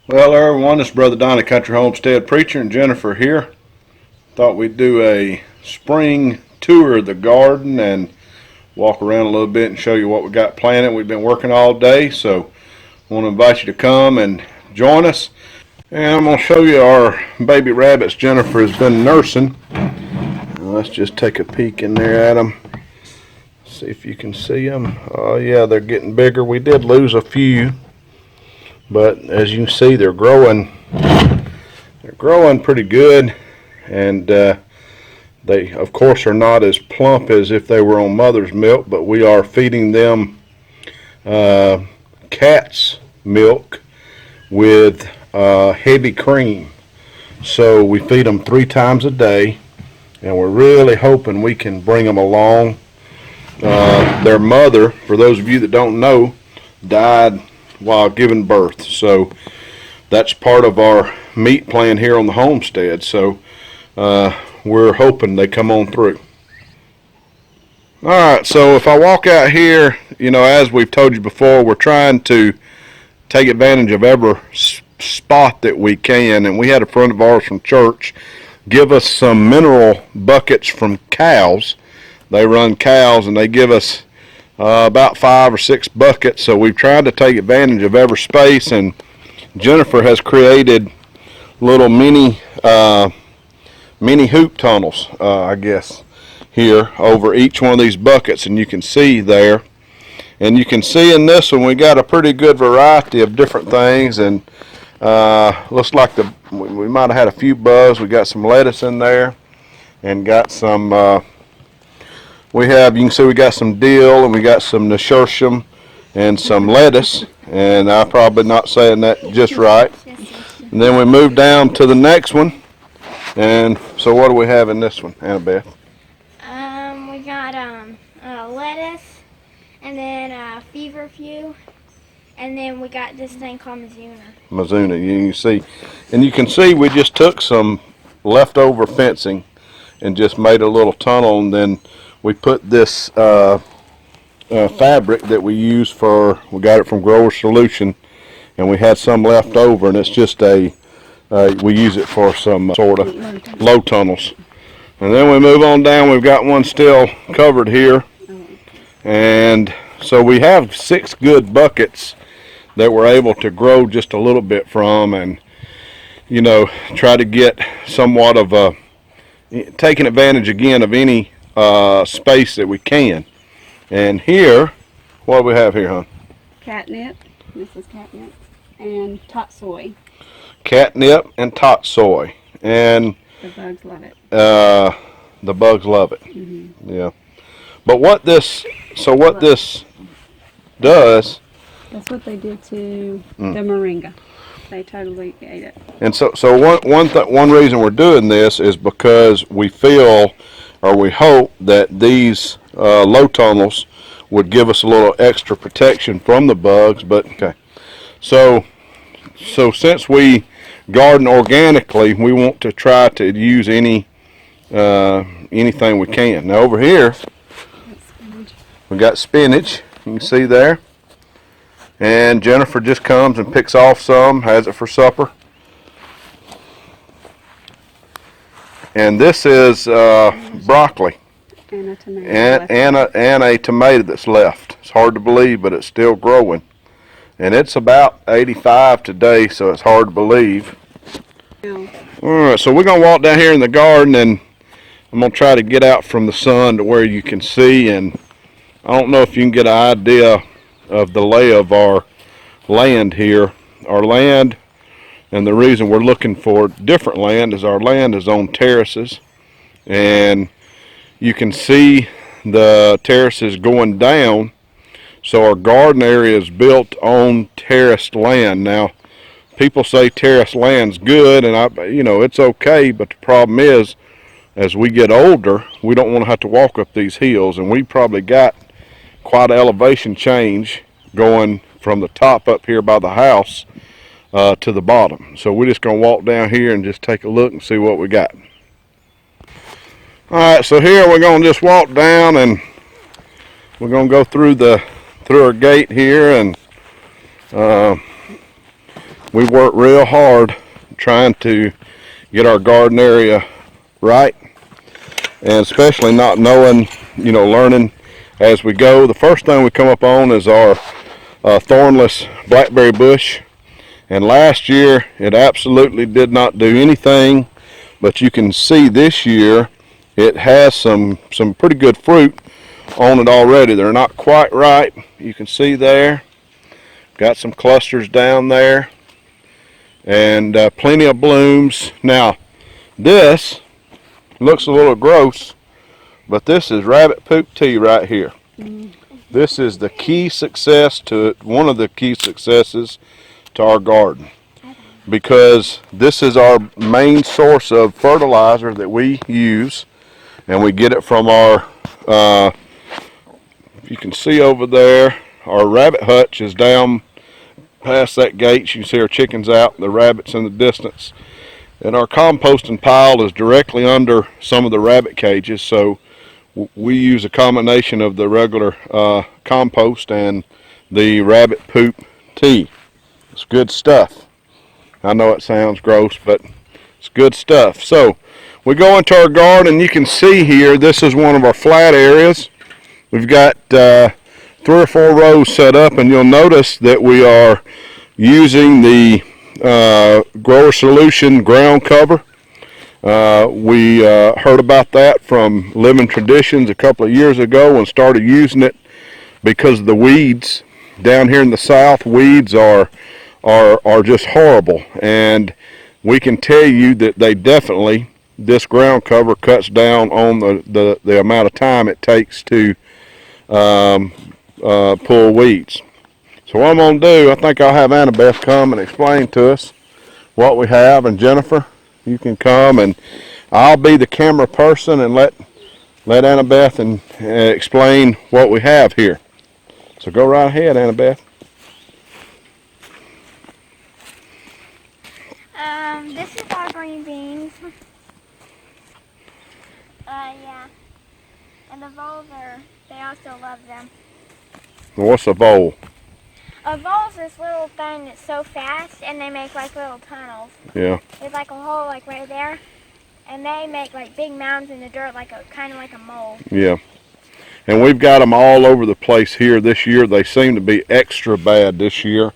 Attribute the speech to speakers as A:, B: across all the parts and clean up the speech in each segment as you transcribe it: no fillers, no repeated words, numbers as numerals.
A: Well, everyone, it's Brother Don, the Country Homestead Preacher, and Jennifer here. Thought we'd do a spring tour of the garden and walk around a little bit and show you what we got planted. We've been working all day, so I want to invite you to come and join us. And I'm going to show you our baby rabbits Jennifer has been nursing. Let's just take a peek in there at them. See if you can see them. Oh yeah, they're getting bigger. We did lose a few, but as you can see, they're growing pretty good, and they of course are not as plump as if they were on mother's milk, but we are feeding them cat's milk with heavy cream. So we feed them 3 times a day, and we're really hoping we can bring them along. Their mother, for those of you that don't know, died while giving birth, so that's part of our meat plan here on the homestead. So we're hoping they come on through. Alright, so if I walk out here, you know, as we've told you before, we're trying to take advantage of every spot that we can, and we had a friend of ours from church give us some mineral buckets from cows. They run cows, and they give us about 5 or 6 buckets, so we've tried to take advantage of every space, and Jennifer has created little mini hoop tunnels, I guess, here over each one of these buckets, and you can see there. And you can see in this one we got a pretty good variety of different things, and looks like we might have had a few bugs. We got some lettuce in there, and got some you can see we got some dill, and we got some nasturtium and some lettuce, and I'm probably not saying that just right. And then we move down to the next one, and so what do we have in this one, Annabeth?
B: We got lettuce, and then feverfew, and then we got this thing called Mizuna.
A: You can see we just took some leftover fencing and just made a little tunnel, and then we put this fabric that we got it from Grower Solution, and we had some left over, and it's just we use it for some sort of low tunnels. And then we move on down. We've got one still covered here, and so we have 6 good buckets that we're able to grow just a little bit from, and you know, try to get somewhat of taking advantage again of any space that we can. And here, what do we have here, hon?
C: Catnip. This is catnip. And tot soy.
A: Catnip and tot soy. And
C: the bugs love it.
A: The bugs love it.
C: Mm-hmm.
A: Yeah. But what this does.
C: That's what they did to the Moringa. They totally ate it.
A: And so one reason we're doing this is because we feel, or we hope, that these low tunnels would give us a little extra protection from the bugs. But okay, so since we garden organically, we want to try to use anything we can. Now over here we got spinach. You can see there. And Jennifer just comes and picks off some, has it for supper. And this is broccoli
C: and a tomato.
A: And a tomato that's left. It's hard to believe, but it's still growing. And it's about 85 today, so it's hard to believe.
C: Yeah.
A: Alright, so we're going to walk down here in the garden, and I'm going to try to get out from the sun to where you can see. And I don't know if you can get an idea of the lay of our land here. Our land, and the reason we're looking for different land, is our land is on terraces, and you can see the terraces going down, so our garden area is built on terraced land. Now people say terraced land's good, and it's okay, but the problem is, as we get older, we don't want to have to walk up these hills, and we probably got quite an elevation change going from the top up here by the house to the bottom. So we're just going to walk down here and just take a look and see what we got. Alright, so here we're going to just walk down, and we're going to go through our gate here, and we work real hard trying to get our garden area right, and especially not knowing, learning as we go. The first thing we come up on is our thornless blackberry bush, and last year it absolutely did not do anything, but you can see this year it has some pretty good fruit on it already. They're not quite right. You can see there, got some clusters down there, and plenty of blooms. Now this looks a little gross, but this is rabbit poop tea right here. This is the key success to it, one of the key successes to our garden, because this is our main source of fertilizer that we use, and we get it from our, you can see over there, our rabbit hutch is down past that gate. You can see our chickens out, the rabbits in the distance. And our composting pile is directly under some of the rabbit cages, so we use a combination of the regular compost and the rabbit poop tea. It's good stuff. I know it sounds gross, but it's good stuff. So we go into our garden, and you can see here, this is one of our flat areas. We've got 3 or 4 rows set up, and you'll notice that we are using the Grower Solution ground cover. We heard about that from Living Traditions a couple of years ago and started using it because of the weeds. Down here in the south, weeds are just horrible, and we can tell you that they definitely, this ground cover cuts down on the amount of time it takes to pull weeds. So what I'm going to do, I think I'll have Annabeth come and explain to us what we have, and Jennifer, you can come, and I'll be the camera person and let Annabeth and explain what we have here. So go right ahead, Annabeth.
B: This is our green beans. Yeah. And the voles they also love them.
A: What's a vole?
B: A vole is this little thing that's so fast, and they make like little tunnels.
A: Yeah.
B: There's like a hole like right there, and they make like big mounds in the dirt, like kind of like a mole.
A: Yeah. And we've got them all over the place here this year. They seem to be extra bad this year.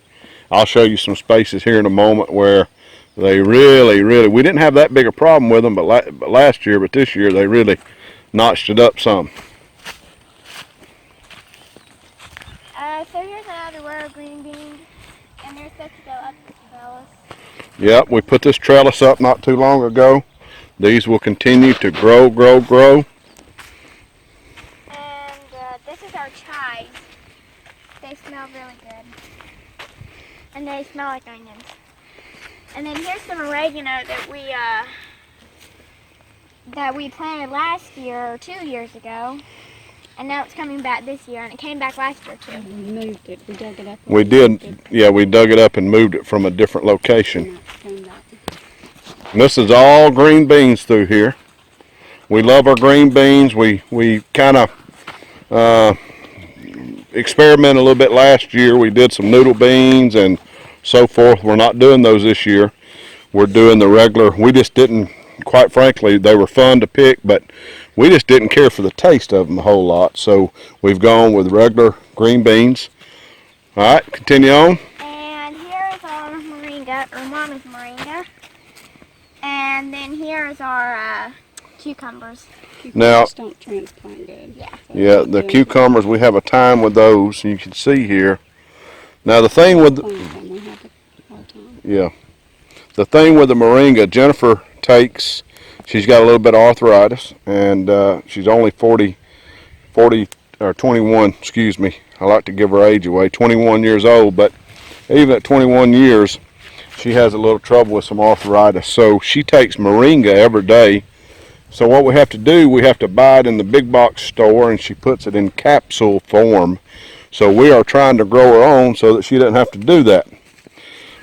A: I'll show you some spaces here in a moment where they really, we didn't have that big a problem with them, but last year, but this year they really notched it up some.
B: So here's another row of green beans, and they're supposed to go up the trellis.
A: Yep, we put this trellis up not too long ago. These will continue to grow.
B: And this is our chives. They smell really good. And they smell like onions. And then here's some oregano that we planted last year or 2 years ago. And now it's coming back this year, and it came back last year too.
C: We moved it. We dug it up.
A: We did. Yeah, we dug it up and moved it from a different location. And this is all green beans through here. We love our green beans. We kind of experimented a little bit last year. We did some noodle beans and so forth. We're not doing those this year. We're doing the regular. We just didn't, quite frankly, they were fun to pick, but we just didn't care for the taste of them a whole lot. So we've gone with regular green beans. All right, continue on.
B: And here is our moringa, or Mama's moringa. And then here is our cucumbers.
A: Now,
C: don't transplant good.
B: Yeah.
A: Yeah, the cucumbers, we have a time with those, and you can see here. Now the thing with the thing with the moringa, Jennifer takes, she's got a little bit of arthritis, and she's only 21, excuse me. I like to give her age away, 21 years old, but even at 21 years, she has a little trouble with some arthritis. So she takes moringa every day. So what we have to do, we have to buy it in the big box store, and she puts it in capsule form. So we are trying to grow her own so that she doesn't have to do that.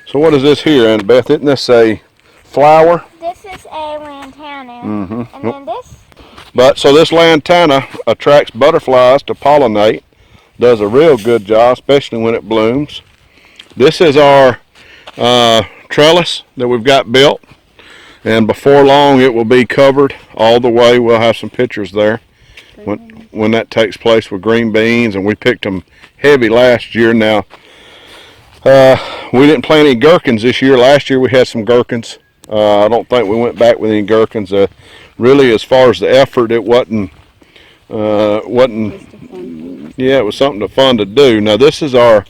A: So what is this here, Annabeth? Isn't this a flower?
B: This is a lantana. And then this.
A: So this lantana attracts butterflies to pollinate. Does a real good job, especially when it blooms. This is our trellis that we've got built, and before long it will be covered all the way. We'll have some pictures there when that takes place with green beans, and we picked them heavy last year. Now we didn't plant any gherkins this year. Last year we had some gherkins. I don't think we went back with any gherkins. Really, as far as the effort, it wasn't. Yeah, it was something fun to do. Now this is our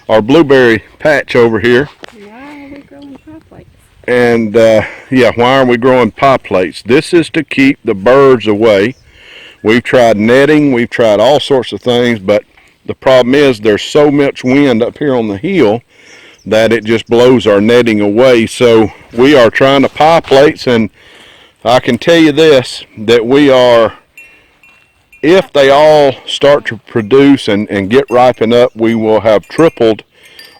A: blueberry patch over here.
C: Why are we growing pie plates?
A: And yeah, why are we growing pie plates? This is to keep the birds away. We've tried netting, we've tried all sorts of things, but the problem is there's so much wind up here on the hill that it just blows our netting away. So we are trying to pie plates, and I can tell you this, that we are, if they all start to produce and get ripened up, we will have tripled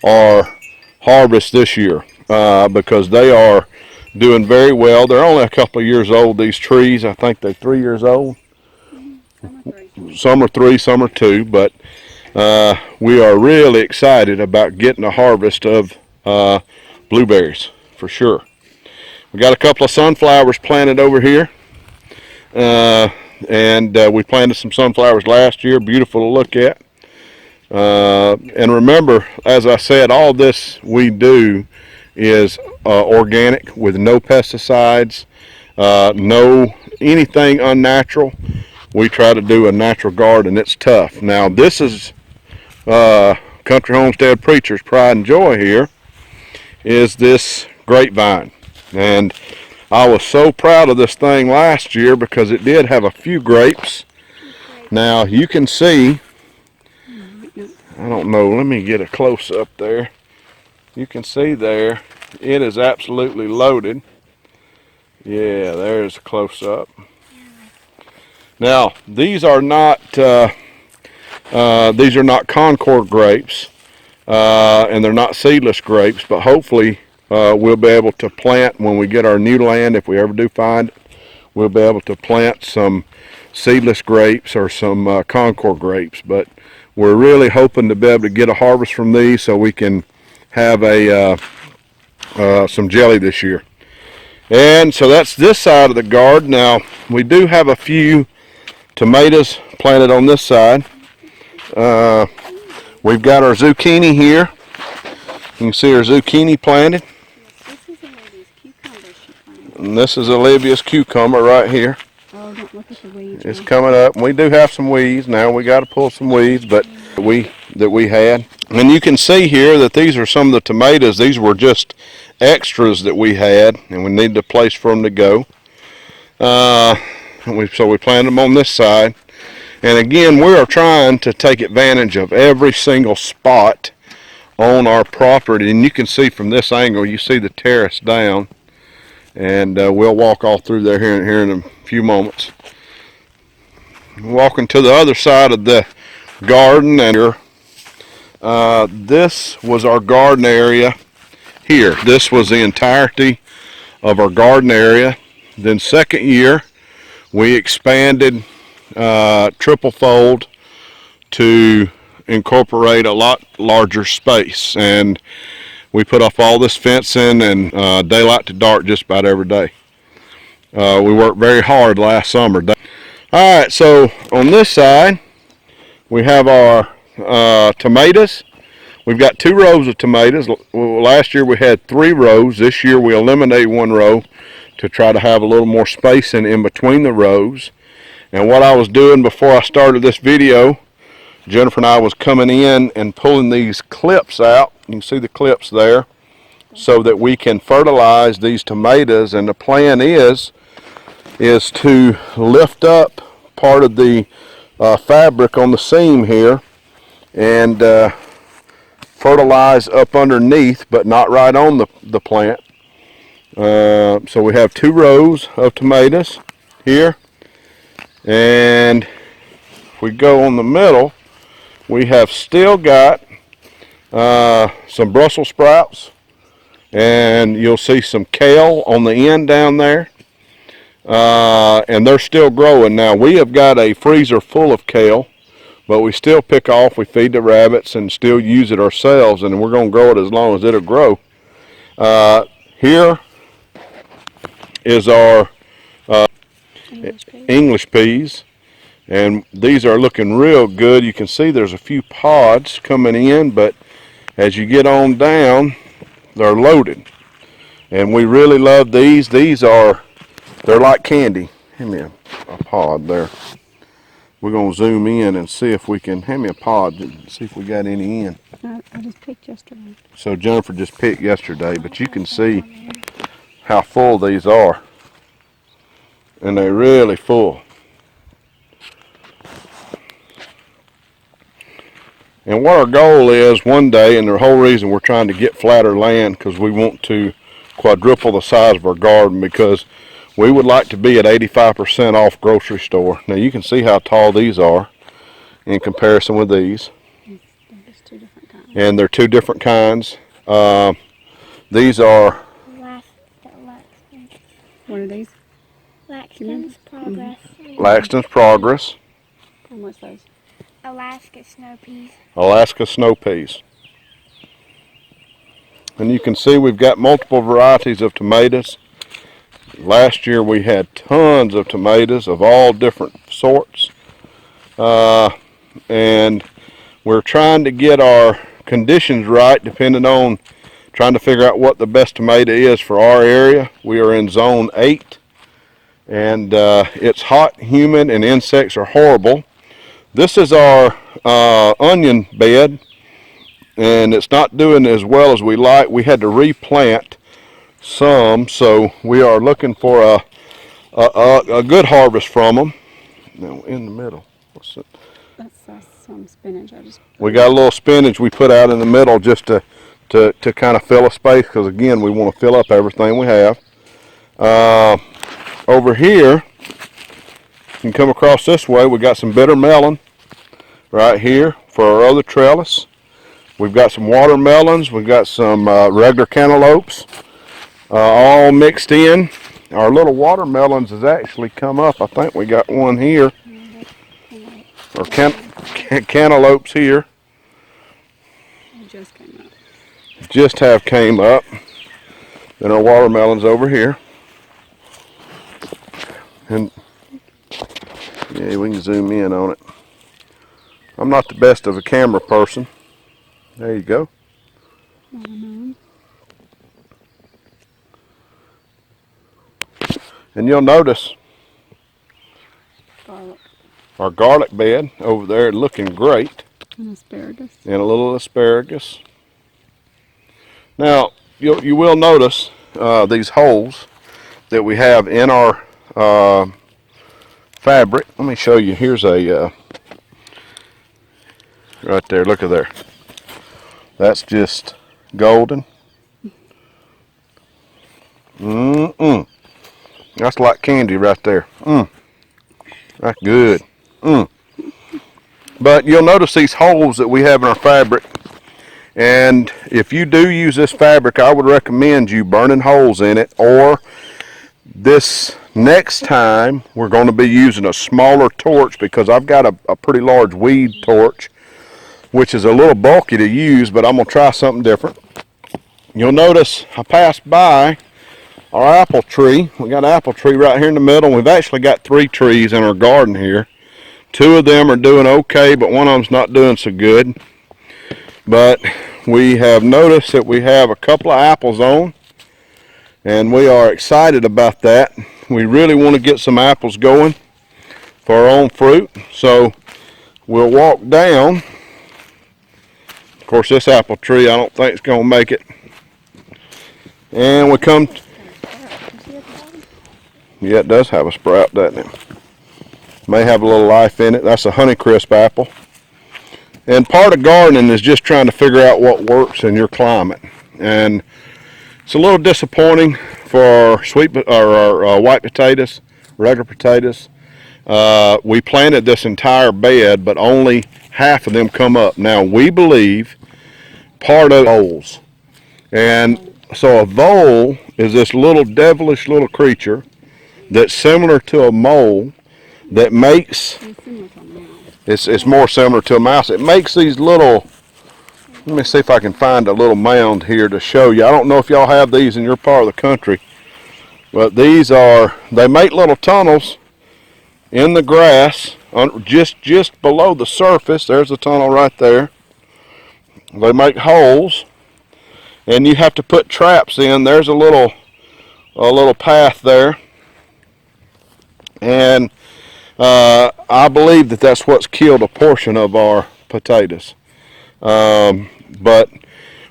A: our harvest this year because they are doing very well. They're only a couple of years old, these trees. I think they're 3 years old. Some are 3, some are 2, but we are really excited about getting a harvest of blueberries for sure. We got a couple of sunflowers planted over here. And we planted some sunflowers last year, beautiful to look at. And remember, as I said, all this we do is organic with no pesticides, no anything unnatural. We try to do a natural garden. It's tough. Now this is Country Homestead Preacher's pride and joy here, is this grapevine. And I was so proud of this thing last year because it did have a few grapes. Now you can see, I don't know, let me get a close up there. You can see there, it is absolutely loaded. Yeah, there's a close up. Now these are not Concord grapes, and they're not seedless grapes, but hopefully we'll be able to plant when we get our new land. If we ever do find it, we'll be able to plant some seedless grapes or some Concord grapes. But we're really hoping to be able to get a harvest from these so we can have some jelly this year. And so that's this side of the garden. Now we do have a few tomatoes planted on this side. We've got our zucchini here. You can see our zucchini planted. And this is Olivia's cucumber right here.
C: Oh, don't look at the weeds.
A: It's coming up. We do have some weeds now. We got to pull some weeds, but we had. And you can see here that these are some of the tomatoes. These were just extras that we had, and we needed a place for them to go. So we planted them on this side. And again, we are trying to take advantage of every single spot on our property. And you can see from this angle, you see the terrace down. And we'll walk all through there here in a few moments. Walking to the other side of the garden, and this was our garden area here. This was the entirety of our garden area. Then second year, we expanded triple fold to incorporate a lot larger space, and we put off all this fencing and daylight to dark just about every day. We worked very hard last summer. All right, so on this side, we have our tomatoes. We've got 2 rows of tomatoes. Last year we had 3 rows. This year we eliminated 1 row to try to have a little more spacing in between the rows. And what I was doing before I started this video, Jennifer and I was coming in and pulling these clips out. You can see the clips there, so that we can fertilize these tomatoes. And the plan is to lift up part of the fabric on the seam here and fertilize up underneath, but not right on the plant. So we have 2 rows of tomatoes here, and if we go on the middle, we have still got some Brussels sprouts, and you'll see some kale on the end down there, and they're still growing. Now we have got a freezer full of kale, but we still pick off, we feed the rabbits and still use it ourselves, and we're going to grow it as long as it'll grow. Here is our English peas, and these are looking real good. You can see there's a few pods coming in, but as you get on down, they're loaded. And we really love these. They're like candy. Hand me a pod there. We're going to zoom in and see if we can, hand me a pod and see if we got any in.
C: I just picked yesterday.
A: So Jennifer just picked yesterday, but you can see how full these are. And they're really full. And what our goal is one day, and the whole reason we're trying to get flatter land, because we want to quadruple the size of our garden, because we would like to be at 85% off grocery store. Now you can see how tall these are in comparison with these.
C: There's two different kinds.
A: And they're two different kinds. These are...
C: What are these?
B: Laxton's Progress.
A: Laxton's Progress.
C: And what's those?
B: Alaska Snow Peas.
A: Alaska Snow Peas. And you can see we've got multiple varieties of tomatoes. Last year we had tons of tomatoes of all different sorts. And we're trying to get our conditions right, depending on trying to figure out what the best tomato is for our area. We are in zone 8, and it's hot, humid, and insects are horrible. This is our onion bed, and it's not doing as well as we like. We had to replant some, so we are looking for a good harvest from them. Now in the middle, what's it?
C: That's some spinach.
A: We got a little spinach we put out in the middle just to kind of fill a space, because again we want to fill up everything we have. Over here, you can come across this way. We got some bitter melon right here for our other trellis. We've got some watermelons. We've got some regular cantaloupes, all mixed in. Our little watermelons has actually come up. I think we got one here, or cantaloupes here.
C: Just came up.
A: Just have came up. Then our watermelons over here. And yeah, we can zoom in on it. I'm not the best of a camera person. There you go. And you'll notice our garlic bed over there looking great.
C: And asparagus.
A: And a little asparagus. Now, you will notice these holes that we have in our fabric. Let me show you. Here's a right there. Look at there. That's just golden. That's like candy right there. That's good. But you'll notice these holes that we have in our fabric. And if you do use this fabric, I would recommend you burning holes in it, or this next time we're going to be using a smaller torch, because I've got a pretty large weed torch, which is a little bulky to use, but I'm going to try something different. You'll notice I passed by our apple tree. We got an apple tree right here in the middle. We've actually got 3 trees in our garden here. 2 of them are doing okay, but one of them's not doing so good. But we have noticed that we have a couple of apples on, and we are excited about that. We really want to get some apples going for our own fruit. So we'll walk down. Of course, this apple tree I don't think it's going to make it. And we come. Yeah, it does have a sprout, doesn't it? May have a little life in it. That's a Honeycrisp apple. And part of gardening is just trying to figure out what works in your climate. And it's a little disappointing for our white potatoes, regular potatoes. We planted this entire bed, but only half of them come up. Now we believe part of voles. And so a vole is this little devilish little creature that's similar to a mole, that makes, it's more similar to a mouse. It makes these little Let me see if I can find a little mound here to show you. I don't know if y'all have these in your part of the country, but these are, they make little tunnels in the grass, just below the surface. There's a tunnel right there. They make holes, and you have to put traps in. There's a little path there, and I believe that that's what's killed a portion of our potatoes. But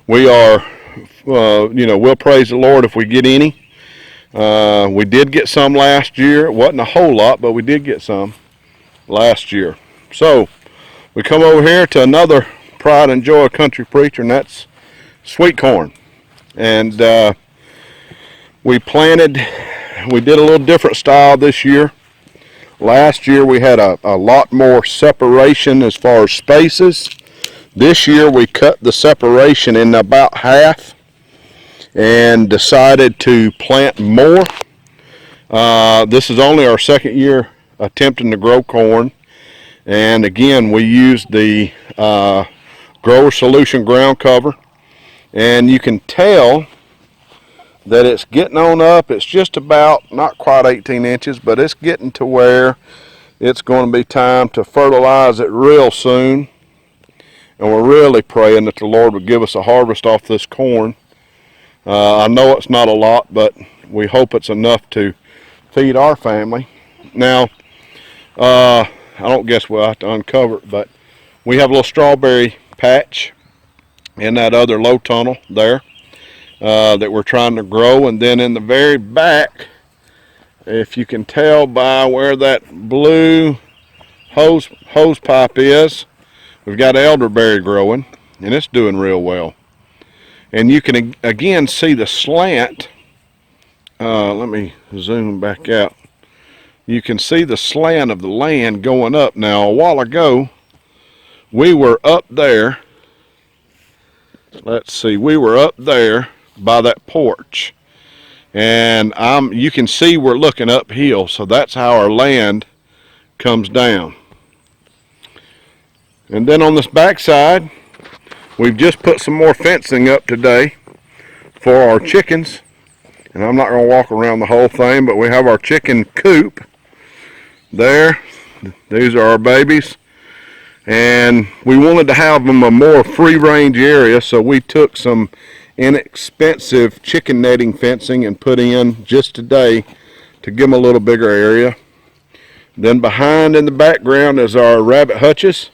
A: we are, we'll praise the Lord if we get any. We did get some last year. It wasn't a whole lot, but we did get some last year. So we come over here to another pride and joy country preacher, and that's sweet corn. And we did a little different style this year. Last year we had a lot more separation as far as spaces. This year we cut the separation in about half and decided to plant more. This is only our second year attempting to grow corn, and again we used the Grower Solution ground cover, and you can tell that it's getting on up. It's just about, not quite 18 inches, but it's getting to where it's going to be time to fertilize it real soon. And we're really praying that the Lord would give us a harvest off this corn. I know it's not a lot, but we hope it's enough to feed our family. Now, I don't guess we'll have to uncover it, but we have a little strawberry patch in that other low tunnel there that we're trying to grow. And then in the very back, if you can tell by where that blue hose pipe is, we've got elderberry growing, and it's doing real well. And you can again see the slant. Let me zoom back out. You can see the slant of the land going up. Now, a while ago, we were up there. Let's see, we were up there by that porch. And you can see we're looking uphill, so that's how our land comes down. And then on this back side, we've just put some more fencing up today for our chickens. And I'm not going to walk around the whole thing, but we have our chicken coop there. These are our babies. And we wanted to have them a more free-range area, so we took some inexpensive chicken netting fencing and put in just today to give them a little bigger area. Then behind in the background is our rabbit hutches.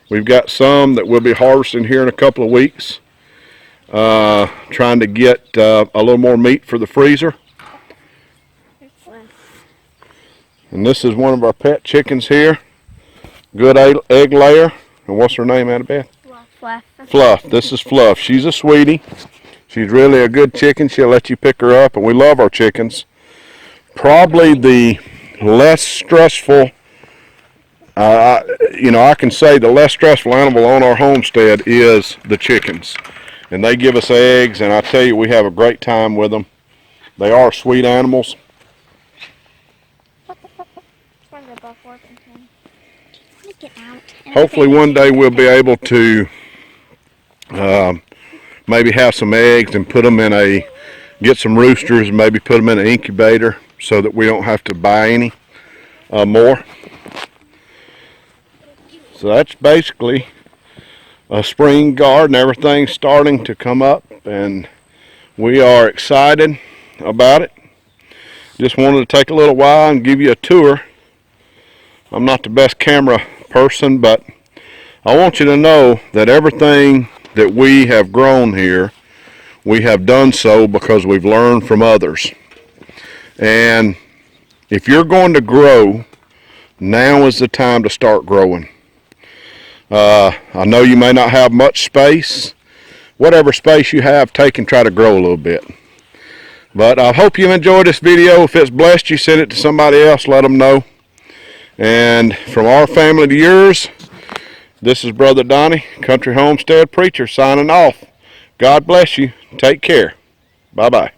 A: We've got some that we'll be harvesting here in a couple of weeks. Trying to get a little more meat for the freezer. And this is one of our pet chickens here. Good egg layer. And what's her name, Annabeth?
B: Fluff.
A: Fluff. This is Fluff. She's a sweetie. She's really a good chicken. She'll let you pick her up, and we love our chickens. Probably the less stressful, I can say the less stressful animal on our homestead is the chickens. And they give us eggs, and I tell you, we have a great time with them. They are sweet animals. Hopefully one day we'll be able to maybe have some eggs and put them in get some roosters and maybe put them in an incubator so that we don't have to buy any more. So that's basically a spring garden. Everything's starting to come up, and we are excited about it. Just wanted to take a little while and give you a tour. I'm not the best camera person, but I want you to know that everything that we have grown here, we have done so because we've learned from others. And if you're going to grow, now is the time to start growing. I know you may not have much space. Whatever space you have, take and try to grow a little bit. But I hope you enjoyed this video. If it's blessed you, send it to somebody else, let them know. And from our family to yours, this is Brother Donnie, Country Homestead Preacher, signing off. God bless you. Take care. Bye-bye.